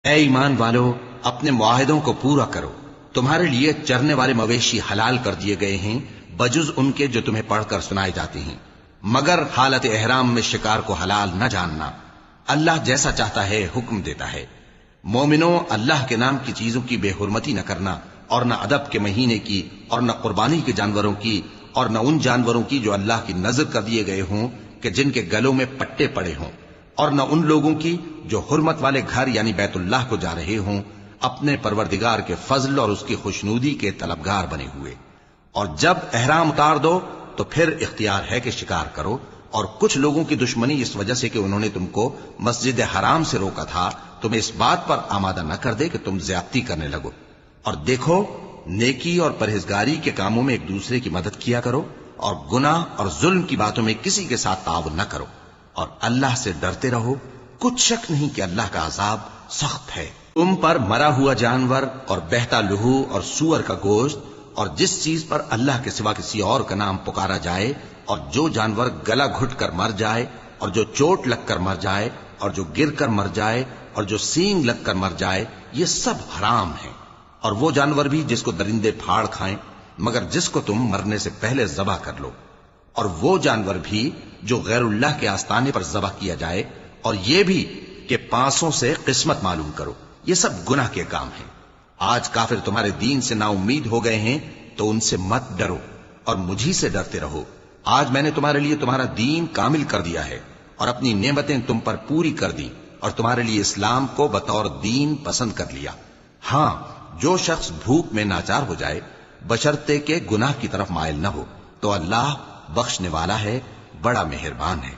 اے ایمان والو، اپنے معاہدوں کو پورا کرو۔ تمہارے لیے چرنے والے مویشی حلال کر دیے گئے ہیں بجز ان کے جو تمہیں پڑھ کر سنائے جاتے ہیں، مگر حالت احرام میں شکار کو حلال نہ جاننا۔ اللہ جیسا چاہتا ہے حکم دیتا ہے۔ مومنوں، اللہ کے نام کی چیزوں کی بے حرمتی نہ کرنا، اور نہ ادب کے مہینے کی، اور نہ قربانی کے جانوروں کی، اور نہ ان جانوروں کی جو اللہ کی نذر کر دیے گئے ہوں کہ جن کے گلوں میں پٹے پڑے ہوں، اور نہ ان لوگوں کی جو حرمت والے گھر یعنی بیت اللہ کو جا رہے ہوں اپنے پروردگار کے فضل اور اس کی خوشنودی کے طلبگار بنے ہوئے۔ اور جب احرام اتار دو تو پھر اختیار ہے کہ شکار کرو، اور کچھ لوگوں کی دشمنی اس وجہ سے کہ انہوں نے تم کو مسجد حرام سے روکا تھا تمہیں اس بات پر آمادہ نہ کر دے کہ تم زیادتی کرنے لگو۔ اور دیکھو، نیکی اور پرہیزگاری کے کاموں میں ایک دوسرے کی مدد کیا کرو، اور گناہ اور ظلم کی باتوں میں کسی کے ساتھ تعاون نہ کرو، اور اللہ سے ڈرتے رہو۔ کچھ شک نہیں کہ اللہ کا عذاب سخت ہے۔ تم پر مرا ہوا جانور اور بہتا لہو اور سور کا گوشت اور جس چیز پر اللہ کے سوا کسی اور کا نام پکارا جائے، اور جو جانور گلا گھٹ کر مر جائے، اور جو چوٹ لگ کر مر جائے، اور جو گر کر مر جائے، اور جو سینگ لگ کر مر جائے، یہ سب حرام ہیں۔ اور وہ جانور بھی جس کو درندے پھاڑ کھائیں، مگر جس کو تم مرنے سے پہلے ذبح کر لو، اور وہ جانور بھی جو غیر اللہ کے آستانے پر ذبح کیا جائے، اور یہ بھی کہ پانسوں سے قسمت معلوم کرو۔ یہ سب گناہ کے کام ہیں۔ آج کافر تمہارے دین سے نا امید ہو گئے ہیں تو ان سے مت ڈرو اور مجھی سے ڈرتے رہو۔ آج میں نے تمہارے لیے تمہارا دین کامل کر دیا ہے اور اپنی نعمتیں تم پر پوری کر دی، اور تمہارے لیے اسلام کو بطور دین پسند کر لیا۔ ہاں، جو شخص بھوک میں ناچار ہو جائے بشرطے کہ گناہ کی طرف مائل نہ ہو تو اللہ بخشنے والا ہے، بڑا مہربان ہے۔